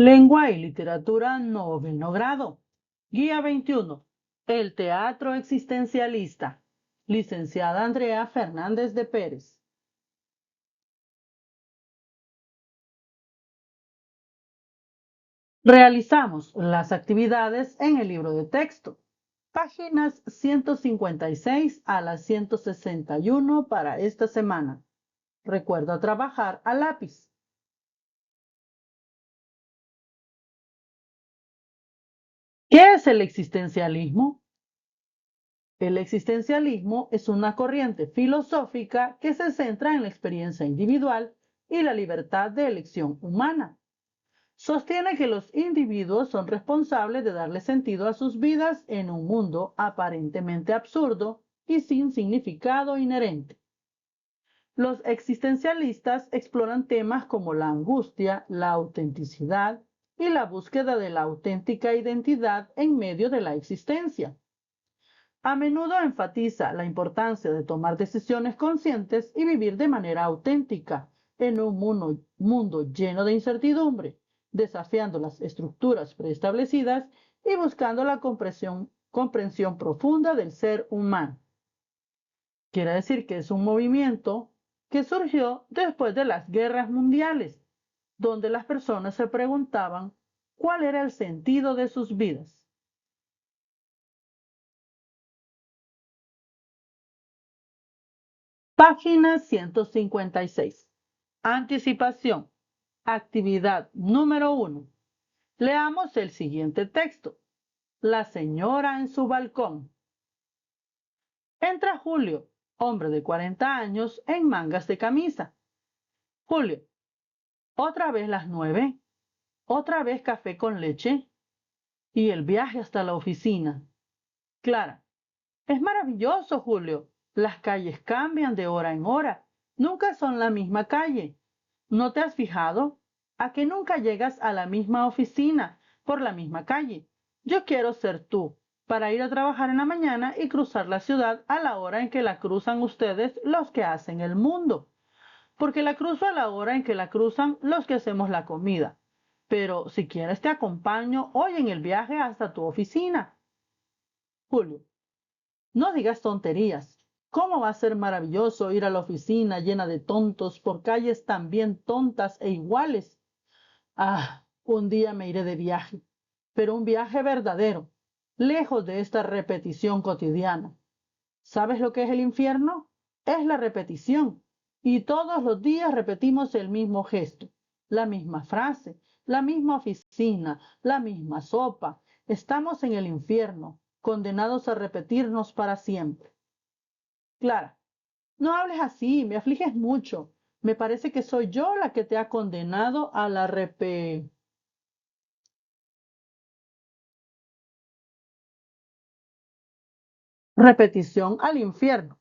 Lengua y literatura, noveno grado. Guía 21. El teatro existencialista. Licenciada Andrea Fernández de Pérez. Realizamos las actividades en el libro de texto. Páginas 156 a las 161 para esta semana. Recuerda trabajar a lápiz. ¿Qué es el existencialismo? El existencialismo es una corriente filosófica que se centra en la experiencia individual y la libertad de elección humana. Sostiene que los individuos son responsables de darle sentido a sus vidas en un mundo aparentemente absurdo y sin significado inherente. Los existencialistas exploran temas como la angustia, la autenticidad y la búsqueda de la auténtica identidad en medio de la existencia. A menudo enfatiza la importancia de tomar decisiones conscientes y vivir de manera auténtica en un mundo lleno de incertidumbre, desafiando las estructuras preestablecidas y buscando la comprensión profunda del ser humano. Quiere decir que es un movimiento que surgió después de las guerras mundiales, donde las personas se preguntaban cuál era el sentido de sus vidas. Página 156. Anticipación. Actividad número 1. Leamos el siguiente texto. La señora en su balcón. Entra Julio, hombre de 40 años, en mangas de camisa. Julio, ¿otra vez las 9? ¿Otra vez café con leche? Y el viaje hasta la oficina. Clara, es maravilloso, Julio. Las calles cambian de hora en hora. Nunca son la misma calle. ¿No te has fijado? ¿A que nunca llegas a la misma oficina por la misma calle? Yo quiero ser tú, para ir a trabajar en la mañana y cruzar la ciudad a la hora en que la cruzan ustedes los que hacen el mundo. Porque la cruzo a la hora en que la cruzan los que hacemos la comida. Pero si quieres te acompaño hoy en el viaje hasta tu oficina. Julio, no digas tonterías. ¿Cómo va a ser maravilloso ir a la oficina llena de tontos por calles también tontas e iguales? Ah, un día me iré de viaje, pero un viaje verdadero, lejos de esta repetición cotidiana. ¿Sabes lo que es el infierno? Es la repetición. Y todos los días repetimos el mismo gesto, la misma frase, la misma oficina, la misma sopa. Estamos en el infierno, condenados a repetirnos para siempre. Clara, no hables así, me afliges mucho. Me parece que soy yo la que te ha condenado a la repetición al infierno.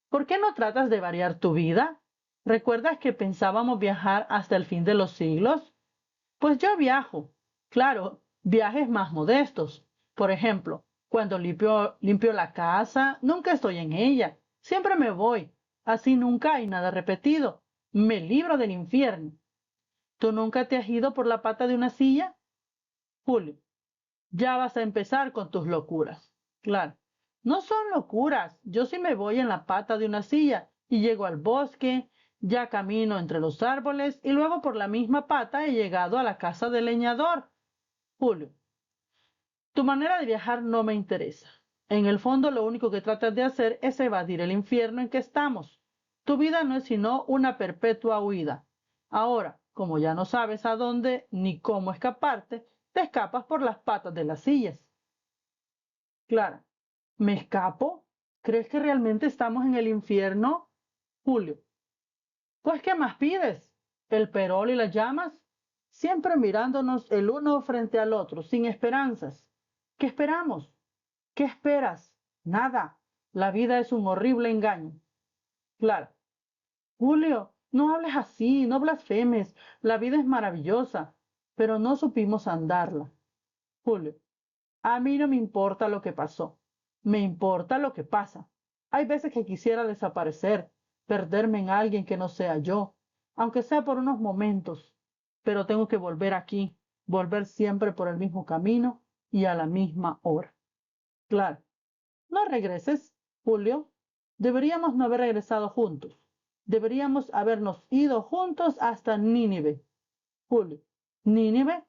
¿Por qué no tratas de variar tu vida? ¿Recuerdas que pensábamos viajar hasta el fin de los siglos? Pues yo viajo. Claro, viajes más modestos. Por ejemplo, cuando limpio la casa, nunca estoy en ella. Siempre me voy. Así nunca hay nada repetido. Me libro del infierno. ¿Tú nunca te has ido por la pata de una silla? Julio, ya vas a empezar con tus locuras. Claro, no son locuras. Yo sí me voy en la pata de una silla y llego al bosque, ya camino entre los árboles y luego por la misma pata he llegado a la casa del leñador. Julio, tu manera de viajar no me interesa. En el fondo lo único que tratas de hacer es evadir el infierno en que estamos. Tu vida no es sino una perpetua huida. Ahora, como ya no sabes a dónde ni cómo escaparte, te escapas por las patas de las sillas. Clara, ¿me escapo? ¿Crees que realmente estamos en el infierno? Julio, pues ¿qué más pides? ¿El perol y las llamas? Siempre mirándonos el uno frente al otro, sin esperanzas. ¿Qué esperamos? ¿Qué esperas? Nada. La vida es un horrible engaño. Clara, Julio, no hables así, no blasfemes. La vida es maravillosa, pero no supimos andarla. Julio, a mí no me importa lo que pasó, me importa lo que pasa. Hay veces que quisiera desaparecer, perderme en alguien que no sea yo, aunque sea por unos momentos, pero tengo que volver aquí, volver siempre por el mismo camino y a la misma hora. Claro, no regreses, Julio. Deberíamos no haber regresado juntos. Deberíamos habernos ido juntos hasta Nínive. Julio, ¿Nínive?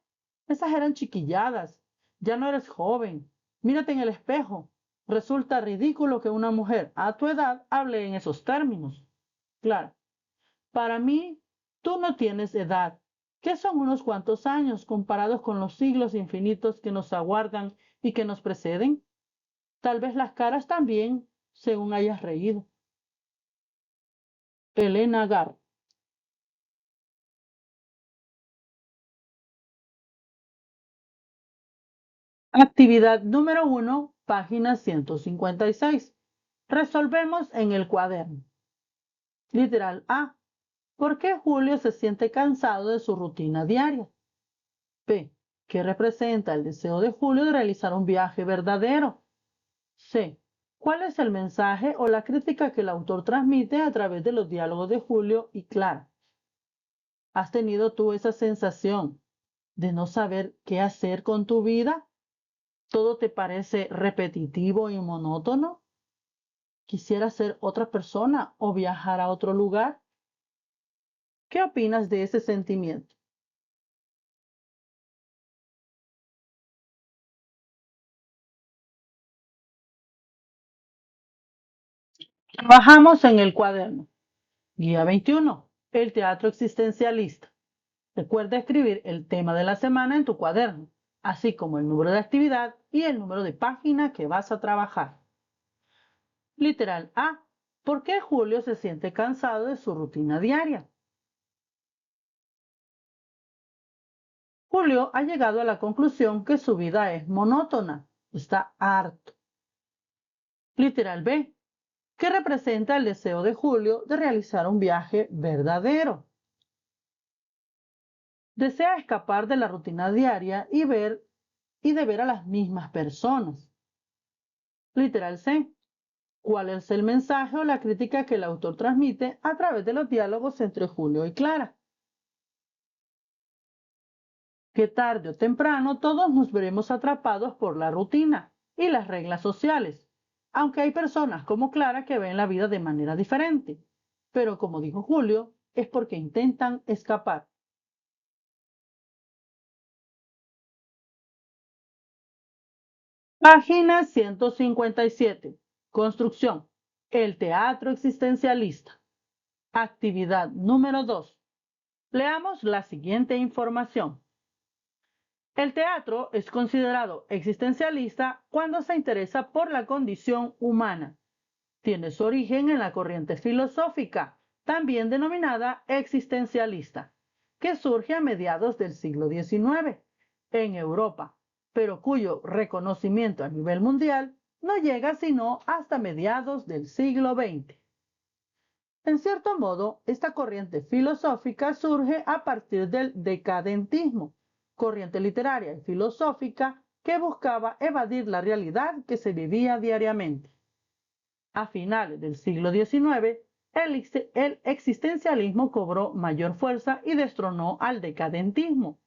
Esas eran chiquilladas. Ya no eres joven. Mírate en el espejo. Resulta ridículo que una mujer a tu edad hable en esos términos. Claro, para mí, tú no tienes edad. ¿Qué son unos cuantos años comparados con los siglos infinitos que nos aguardan y que nos preceden? Tal vez las caras también, según hayas reído. Elena Gar. Actividad número 1, página 156. Resolvemos en el cuaderno. Literal A. ¿Por qué Julio se siente cansado de su rutina diaria? B. ¿Qué representa el deseo de Julio de realizar un viaje verdadero? C. ¿Cuál es el mensaje o la crítica que el autor transmite a través de los diálogos de Julio y Clara? ¿Has tenido tú esa sensación de no saber qué hacer con tu vida? ¿Todo te parece repetitivo y monótono? ¿Quisieras ser otra persona o viajar a otro lugar? ¿Qué opinas de ese sentimiento? Trabajamos en el cuaderno. Guía 21. El teatro existencialista. Recuerda escribir el tema de la semana en tu cuaderno, así como el número de actividad y el número de página que vas a trabajar. Literal A. ¿Por qué Julio se siente cansado de su rutina diaria? Julio ha llegado a la conclusión que su vida es monótona. Está harto. Literal B. ¿Qué representa el deseo de Julio de realizar un viaje verdadero? Desea escapar de la rutina diaria y de ver a las mismas personas. Literal C. ¿Cuál es el mensaje o la crítica que el autor transmite a través de los diálogos entre Julio y Clara? Que tarde o temprano todos nos veremos atrapados por la rutina y las reglas sociales, aunque hay personas como Clara que ven la vida de manera diferente, pero como dijo Julio, es porque intentan escapar. Página 157. Construcción. El teatro existencialista. Actividad número 2. Leamos la siguiente información. El teatro es considerado existencialista cuando se interesa por la condición humana. Tiene su origen en la corriente filosófica, también denominada existencialista, que surge a mediados del siglo XIX en Europa, pero cuyo reconocimiento a nivel mundial no llega sino hasta mediados del siglo XX. En cierto modo, esta corriente filosófica surge a partir del decadentismo, corriente literaria y filosófica que buscaba evadir la realidad que se vivía diariamente. A finales del siglo XIX, el existencialismo cobró mayor fuerza y destronó al decadentismo.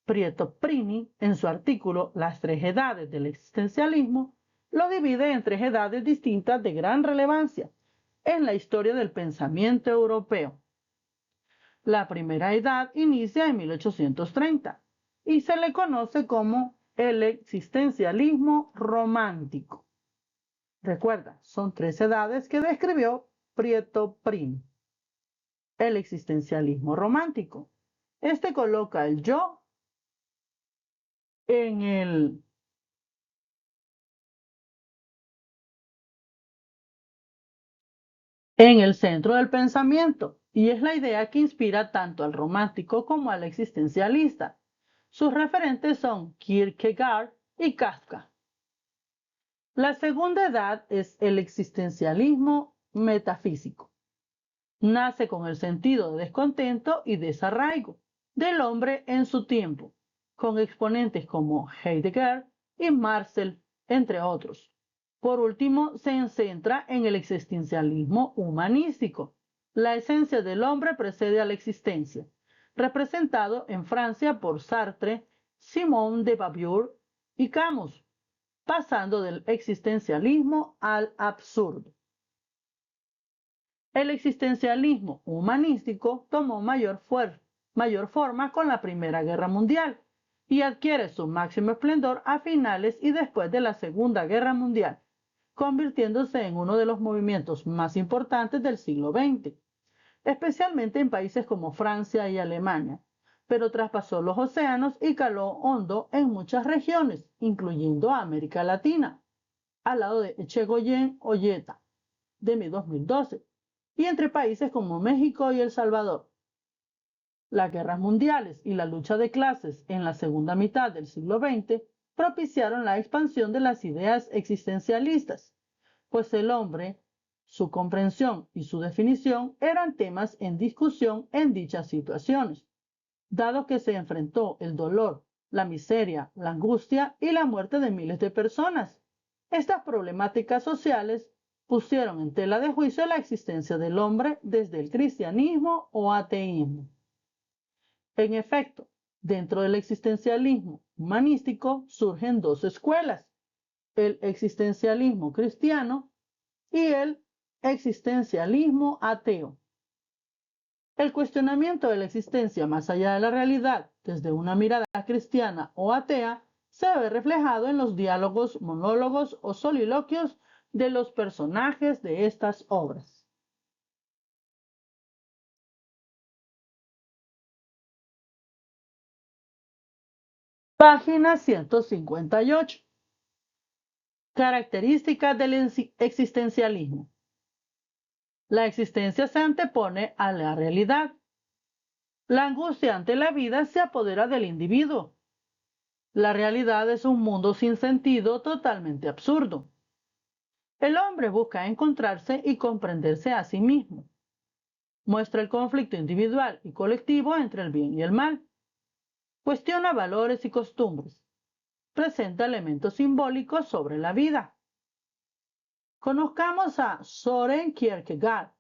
Prieto Prini, en su artículo Las tres edades del existencialismo, lo divide en tres edades distintas de gran relevancia en la historia del pensamiento europeo. La primera edad inicia en 1830 y se le conoce como el existencialismo romántico. Recuerda, son tres edades que describió Prieto Prini. El existencialismo romántico. Este coloca el yo en el centro del pensamiento y es la idea que inspira tanto al romántico como al existencialista. Sus referentes son Kierkegaard y Kafka. La segunda edad es el existencialismo metafísico. Nace con el sentido de descontento y desarraigo del hombre en su tiempo, con exponentes como Heidegger y Marcel, entre otros. Por último, se centra en el existencialismo humanístico. La esencia del hombre precede a la existencia, representado en Francia por Sartre Simone de Beauvoir y Camus, pasando del existencialismo al absurdo. El existencialismo humanístico tomó mayor forma con la Primera Guerra Mundial y adquiere su máximo esplendor a finales y después de la Segunda Guerra Mundial, convirtiéndose en uno de los movimientos más importantes del siglo XX, especialmente en países como Francia y Alemania, pero traspasó los océanos y caló hondo en muchas regiones, incluyendo a América Latina, al lado de Echegoyen Olleta, de 2012, y entre países como México y El Salvador. Las guerras mundiales y la lucha de clases en la segunda mitad del siglo XX propiciaron la expansión de las ideas existencialistas, pues el hombre, su comprensión y su definición eran temas en discusión en dichas situaciones, dado que se enfrentó el dolor, la miseria, la angustia y la muerte de miles de personas. Estas problemáticas sociales pusieron en tela de juicio la existencia del hombre desde el cristianismo o ateísmo. En efecto, dentro del existencialismo humanístico surgen dos escuelas, el existencialismo cristiano y el existencialismo ateo. El cuestionamiento de la existencia más allá de la realidad, desde una mirada cristiana o atea, se ve reflejado en los diálogos, monólogos o soliloquios de los personajes de estas obras. Página 158. Características del existencialismo. La existencia se antepone a la realidad. La angustia ante la vida se apodera del individuo. La realidad es un mundo sin sentido totalmente absurdo. El hombre busca encontrarse y comprenderse a sí mismo. Muestra el conflicto individual y colectivo entre el bien y el mal. Cuestiona valores y costumbres. Presenta elementos simbólicos sobre la vida. Conozcamos a Søren Kierkegaard,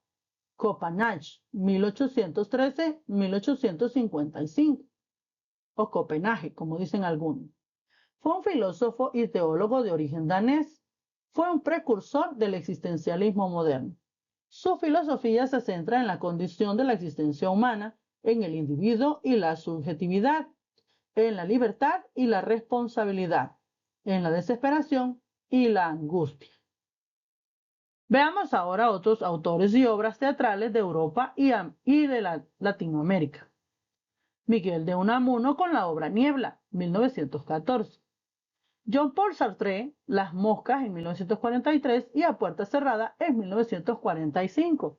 Copenhague, 1813-1855, o Copenhague, como dicen algunos. Fue un filósofo y teólogo de origen danés. Fue un precursor del existencialismo moderno. Su filosofía se centra en la condición de la existencia humana, en el individuo y la subjetividad, en la libertad y la responsabilidad, en la desesperación y la angustia. Veamos ahora otros autores y obras teatrales de Europa y de Latinoamérica. Miguel de Unamuno con la obra Niebla, 1914. Jean-Paul Sartre, Las moscas en 1943 y A puerta cerrada en 1945.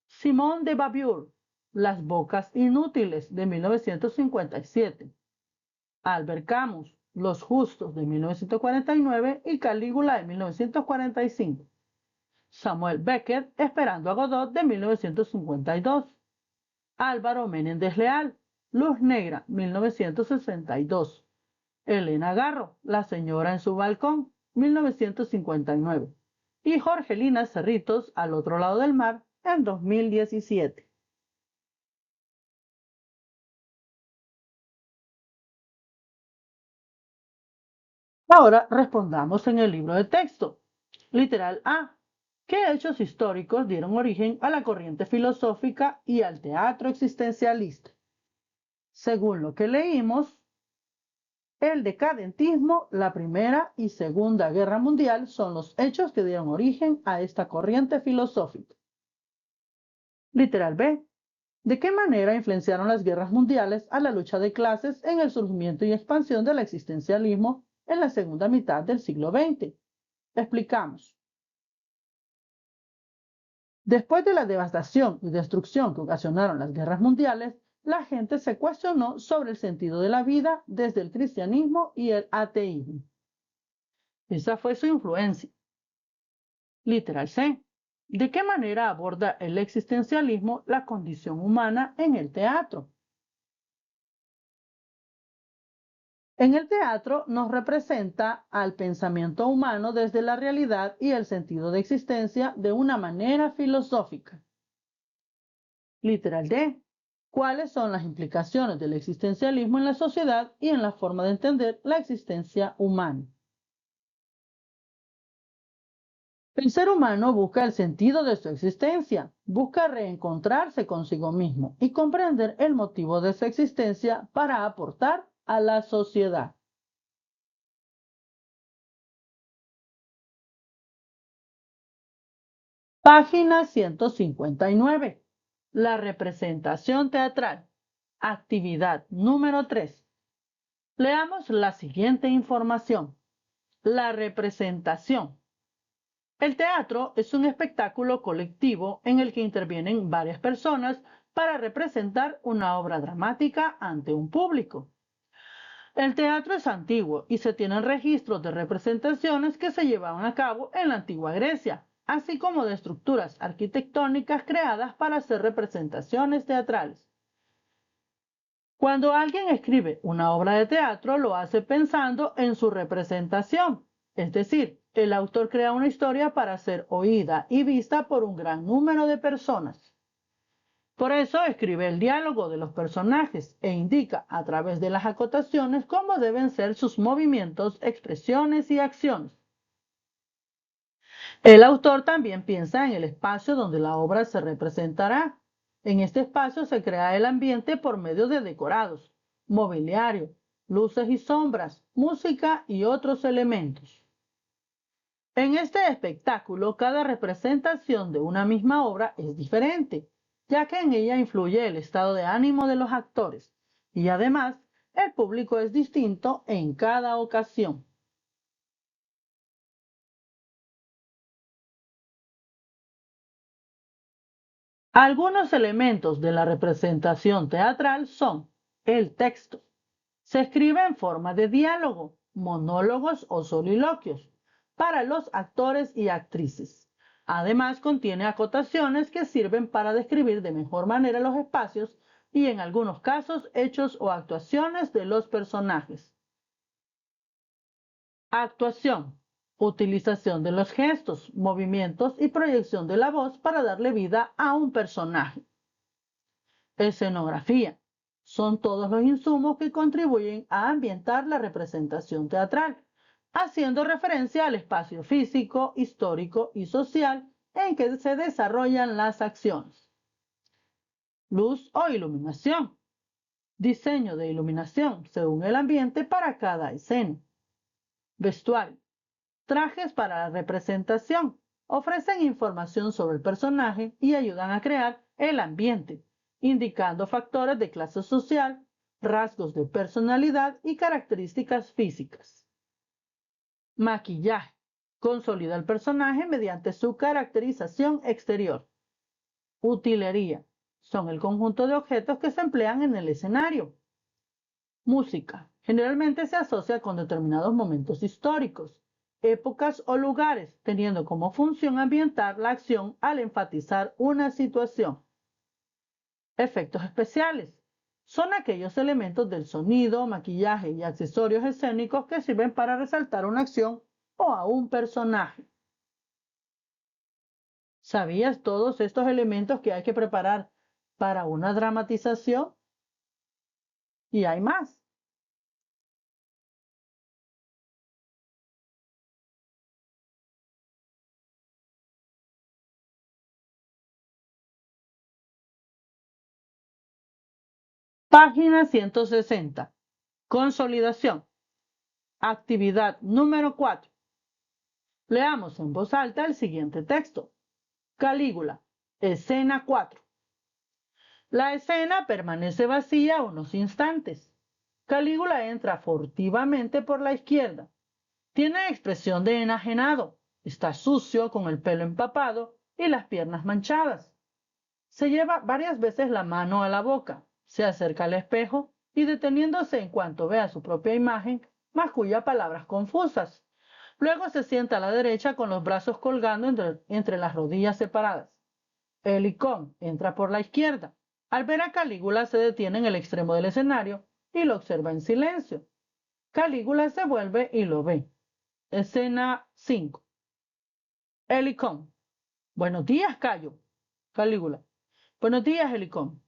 Simone de Beauvoir, Las bocas inútiles de 1957. Albert Camus, Los justos de 1949 y Calígula de 1945. Samuel Beckett, Esperando a Godot de 1952. Álvaro Menéndez Leal, Luz Negra, 1962. Elena Garro, La señora en su balcón, 1959. Y Jorgelina Cerritos, Al otro lado del mar, en 2017. Ahora respondamos en el libro de texto. Literal A. ¿Qué hechos históricos dieron origen a la corriente filosófica y al teatro existencialista? Según lo que leímos, el decadentismo, la Primera y Segunda Guerra Mundial son los hechos que dieron origen a esta corriente filosófica. Literal B. ¿De qué manera influenciaron las guerras mundiales a la lucha de clases en el surgimiento y expansión del existencialismo en la segunda mitad del siglo XX? Explicamos. Después de la devastación y destrucción que ocasionaron las guerras mundiales, la gente se cuestionó sobre el sentido de la vida desde el cristianismo y el ateísmo. Esa fue su influencia. Literal C. ¿De qué manera aborda el existencialismo la condición humana en el teatro? En el teatro nos representa al pensamiento humano desde la realidad y el sentido de existencia de una manera filosófica. Literal D. cuáles son las implicaciones del existencialismo en la sociedad y en la forma de entender la existencia humana. El ser humano busca el sentido de su existencia, busca reencontrarse consigo mismo y comprender el motivo de su existencia para aportar a la sociedad. Página 159. La representación teatral. Actividad número 3. Leamos la siguiente información. La representación. El teatro es un espectáculo colectivo en el que intervienen varias personas para representar una obra dramática ante un público. El teatro es antiguo y se tienen registros de representaciones que se llevaban a cabo en la antigua Grecia, así como de estructuras arquitectónicas creadas para hacer representaciones teatrales. Cuando alguien escribe una obra de teatro, lo hace pensando en su representación, es decir, el autor crea una historia para ser oída y vista por un gran número de personas. Por eso escribe el diálogo de los personajes e indica a través de las acotaciones cómo deben ser sus movimientos, expresiones y acciones. El autor también piensa en el espacio donde la obra se representará. En este espacio se crea el ambiente por medio de decorados, mobiliario, luces y sombras, música y otros elementos. En este espectáculo, cada representación de una misma obra es diferente, ya que en ella influye el estado de ánimo de los actores y además el público es distinto en cada ocasión. Algunos elementos de la representación teatral son el texto. Se escribe en forma de diálogo, monólogos o soliloquios para los actores y actrices. Además, contiene acotaciones que sirven para describir de mejor manera los espacios y, en algunos casos, hechos o actuaciones de los personajes. Actuación. Utilización de los gestos, movimientos y proyección de la voz para darle vida a un personaje. Escenografía. Son todos los insumos que contribuyen a ambientar la representación teatral, haciendo referencia al espacio físico, histórico y social en que se desarrollan las acciones. Luz o iluminación. Diseño de iluminación según el ambiente para cada escena. Vestuario. Trajes para la representación. Ofrecen información sobre el personaje y ayudan a crear el ambiente, indicando factores de clase social, rasgos de personalidad y características físicas. Maquillaje. Consolida el personaje mediante su caracterización exterior. Utilería. Son el conjunto de objetos que se emplean en el escenario. Música. Generalmente se asocia con determinados momentos históricos, épocas o lugares, teniendo como función ambientar la acción al enfatizar una situación. Efectos especiales. Son aquellos elementos del sonido, maquillaje y accesorios escénicos que sirven para resaltar una acción o a un personaje. ¿Sabías todos estos elementos que hay que preparar para una dramatización? Y hay más. Página 160. Consolidación. Actividad número 4. Leamos en voz alta el siguiente texto. Calígula. Escena 4. La escena permanece vacía unos instantes. Calígula entra furtivamente por la izquierda. Tiene expresión de enajenado. Está sucio, con el pelo empapado y las piernas manchadas. Se lleva varias veces la mano a la boca. Se acerca al espejo y, deteniéndose en cuanto ve a su propia imagen, masculla palabras confusas. Luego se sienta a la derecha con los brazos colgando entre las rodillas separadas. El icón entra por la izquierda. Al ver a Calígula se detiene en el extremo del escenario y lo observa en silencio. Calígula se vuelve y lo ve. Escena 5. Helicón. Buenos días, Cayo. Calígula. Buenos días, Helicón.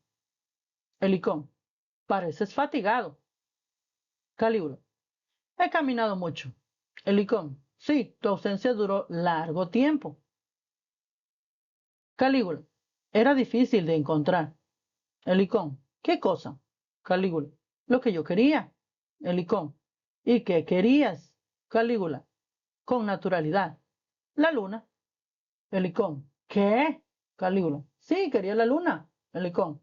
Helicón. Pareces fatigado. Calígula. He caminado mucho. Helicón. Sí, tu ausencia duró largo tiempo. Calígula. Era difícil de encontrar. Helicón. ¿Qué cosa? Calígula. Lo que yo quería. Helicón. ¿Y qué querías? Calígula. Con naturalidad. La luna. Helicón. ¿Qué? Calígula. Sí, quería la luna. Helicón.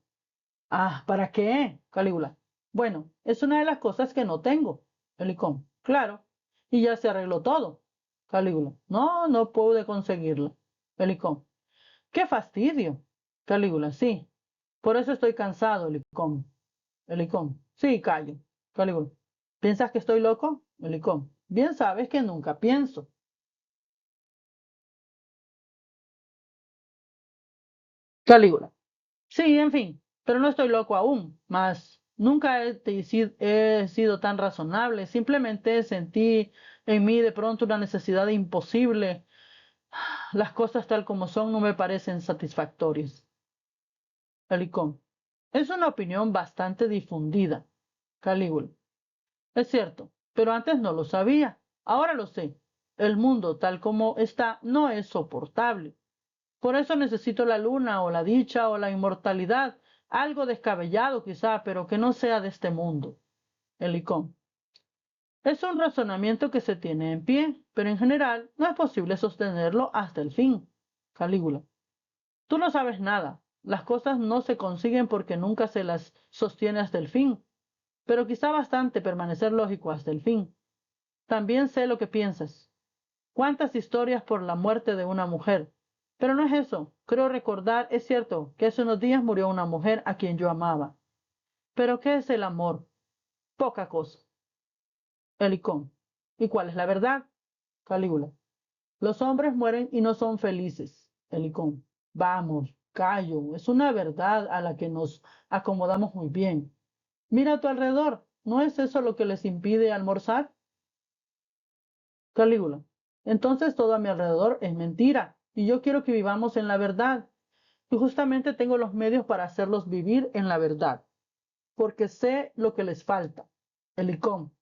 Ah, ¿para qué? Calígula. Bueno, es una de las cosas que no tengo. Helicón. Claro. Y ya se arregló todo. Calígula. No, no pude conseguirla. Helicón. ¡Qué fastidio! Calígula. Sí. Por eso estoy cansado, Helicón. Helicón. Sí, callo. Calígula. ¿Piensas que estoy loco? Helicón. Bien sabes que nunca pienso. Calígula. Sí, en fin, pero no estoy loco aún, mas nunca he sido tan razonable. Simplemente sentí en mí de pronto una necesidad imposible. Las cosas tal como son no me parecen satisfactorias. Helicón. Es una opinión bastante difundida. Calígula. Es cierto, pero antes no lo sabía. Ahora lo sé. El mundo tal como está no es soportable. Por eso necesito la luna o la dicha o la inmortalidad, algo descabellado quizá, pero que no sea de este mundo. Helicón. Es un razonamiento que se tiene en pie, pero en general no es posible sostenerlo hasta el fin. Calígula. Tú no sabes nada. Las cosas no se consiguen porque nunca se las sostiene hasta el fin, pero quizá bastante permanecer lógico hasta el fin. También sé lo que piensas. ¿Cuántas historias por la muerte de una mujer? Pero no es eso. Creo recordar, es cierto, que hace unos días murió una mujer a quien yo amaba. ¿Pero qué es el amor? Poca cosa. Helicón. ¿Y cuál es la verdad? Calígula. Los hombres mueren y no son felices. Helicón. Vamos, callo. Es una verdad a la que nos acomodamos muy bien. Mira a tu alrededor. ¿No es eso lo que les impide almorzar? Calígula. Entonces todo a mi alrededor es mentira y yo quiero que vivamos en la verdad. Y justamente tengo los medios para hacerlos vivir en la verdad, porque sé lo que les falta. Helicón.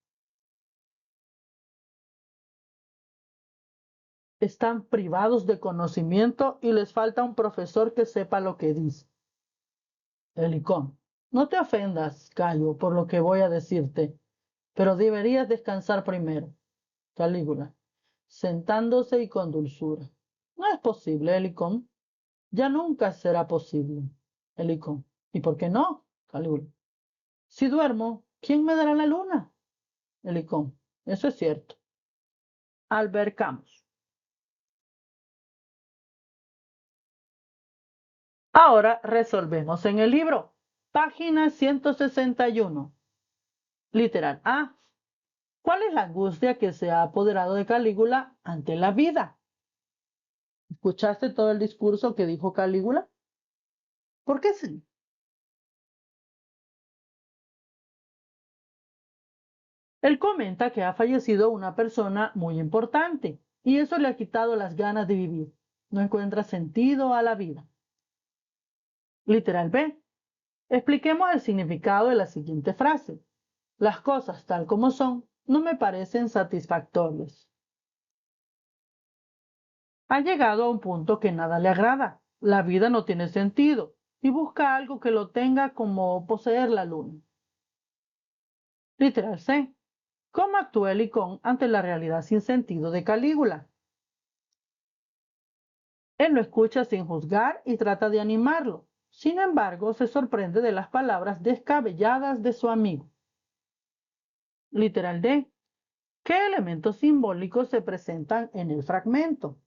Están privados de conocimiento y les falta un profesor que sepa lo que dice. Helicón. No te ofendas, Cayo, por lo que voy a decirte, pero deberías descansar primero. Calígula. Sentándose y con dulzura. No es posible, Helicón. Ya nunca será posible. Helicón. ¿Y por qué no? Calígula. Si duermo, ¿quién me dará la luna? Helicón. Eso es cierto. Albert Camus. Ahora resolvemos en el libro. Página 161. Literal A. ¿Cuál es la angustia que se ha apoderado de Calígula ante la vida? ¿Escuchaste todo el discurso que dijo Calígula? ¿Por qué sí? Él comenta que ha fallecido una persona muy importante y eso le ha quitado las ganas de vivir. No encuentra sentido a la vida. Literal B. Expliquemos el significado de la siguiente frase. Las cosas tal como son no me parecen satisfactorias. Ha llegado a un punto que nada le agrada. La vida no tiene sentido y busca algo que lo tenga como poseer la luna. Literal C. ¿Cómo actúa el icón ante la realidad sin sentido de Calígula? Él lo escucha sin juzgar y trata de animarlo. Sin embargo, se sorprende de las palabras descabelladas de su amigo. Literal D. ¿Qué elementos simbólicos se presentan en el fragmento?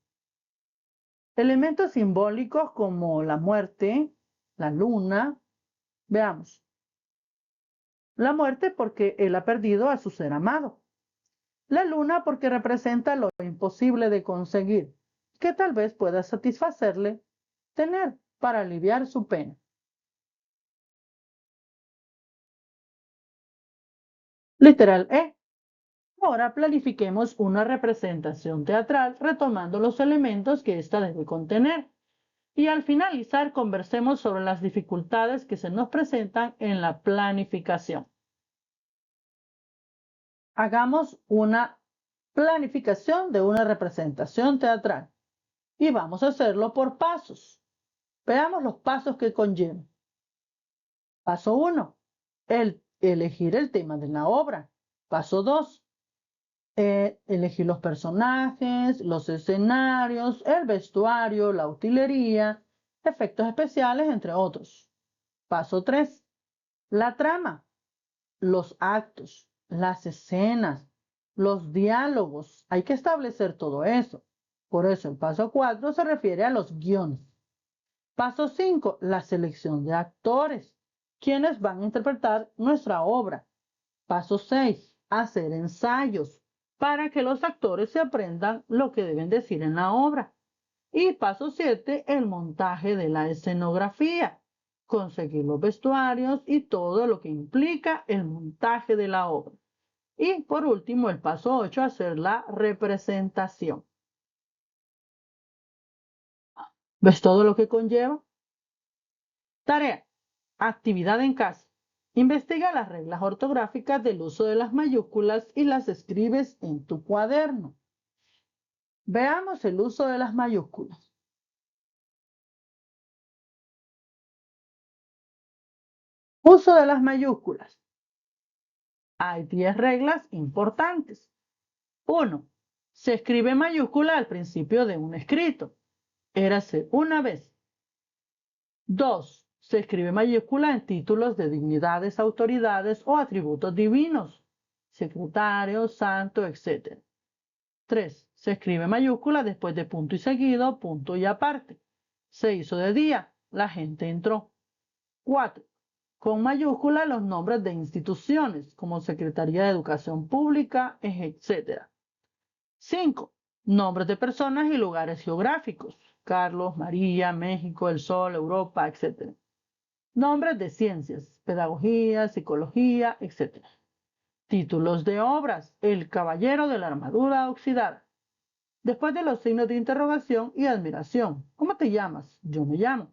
Elementos simbólicos como la muerte, la luna. Veamos. La muerte porque él ha perdido a su ser amado. La luna porque representa lo imposible de conseguir, que tal vez pueda satisfacerle tener para aliviar su pena. Literal E. Ahora planifiquemos una representación teatral retomando los elementos que ésta debe contener. Y al finalizar, conversemos sobre las dificultades que se nos presentan en la planificación. Hagamos una planificación de una representación teatral y vamos a hacerlo por pasos. Veamos los pasos que conllevan. Paso 1. Elegir el tema de la obra. Paso 2. Elegir los personajes, los escenarios, el vestuario, la utilería, efectos especiales, entre otros. Paso 3. La trama, los actos, las escenas, los diálogos. Hay que establecer todo eso. Por eso el paso 4 se refiere a los guiones. Paso 5. La selección de actores, quienes van a interpretar nuestra obra. Paso 6. Hacer ensayos para que los actores se aprendan lo que deben decir en la obra. Y paso 7. El montaje de la escenografía. Conseguir los vestuarios y todo lo que implica el montaje de la obra. Y por último, el paso 8. Hacer la representación. ¿Ves todo lo que conlleva? Tarea. Actividad en casa. Investiga las reglas ortográficas del uso de las mayúsculas y las escribes en tu cuaderno. Veamos el uso de las mayúsculas. Uso de las mayúsculas. Hay 10 reglas importantes. 1. Se escribe mayúscula al principio de un escrito. Érase una vez. 2. Se escribe mayúscula en títulos de dignidades, autoridades o atributos divinos. Secretario, santo, etc. 3. Se escribe mayúscula después de punto y seguido, punto y aparte. Se hizo de día, la gente entró. 4. Con mayúscula los nombres de instituciones, como Secretaría de Educación Pública, etc. 5. Nombres de personas y lugares geográficos. Carlos, María, México, el Sol, Europa, etc. Nombres de ciencias, pedagogía, psicología, etc. Títulos de obras. El Caballero de la Armadura Oxidada. Después de los signos de interrogación y admiración. ¿Cómo te llamas? Yo me llamo.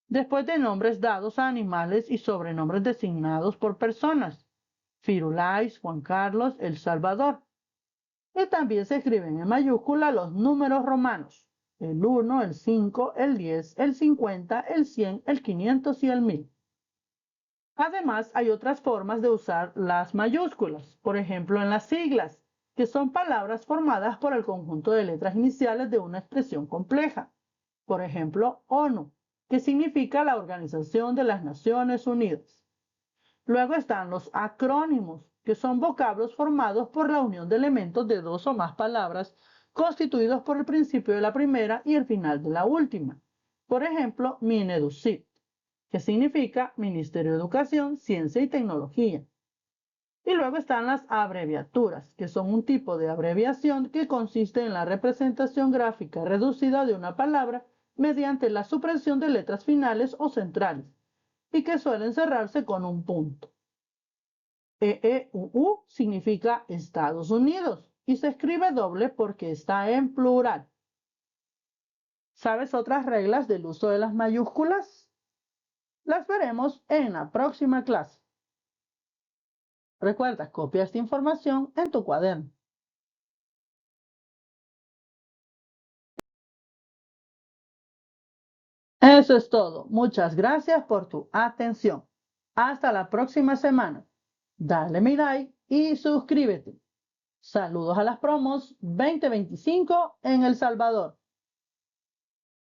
Después de nombres dados a animales y sobrenombres designados por personas. Firulais, Juan Carlos, El Salvador. Y también se escriben en mayúscula los números romanos. El 1, el 5, el 10, el 50, el 100, el 500 y el 1000. Además, hay otras formas de usar las mayúsculas, por ejemplo en las siglas, que son palabras formadas por el conjunto de letras iniciales de una expresión compleja. Por ejemplo, ONU, que significa la Organización de las Naciones Unidas. Luego están los acrónimos, que son vocablos formados por la unión de elementos de dos o más palabras, constituidos por el principio de la primera y el final de la última. Por ejemplo, MINEDUCIT, que significa Ministerio de Educación, Ciencia y Tecnología. Y luego están las abreviaturas, que son un tipo de abreviación que consiste en la representación gráfica reducida de una palabra mediante la supresión de letras finales o centrales, y que suelen cerrarse con un punto. EEUU significa Estados Unidos y se escribe doble porque está en plural. ¿Sabes otras reglas del uso de las mayúsculas? Las veremos en la próxima clase. Recuerda, copia esta información en tu cuaderno. Eso es todo. Muchas gracias por tu atención. Hasta la próxima semana. Dale mi like y suscríbete. Saludos a las promos 2025 en El Salvador.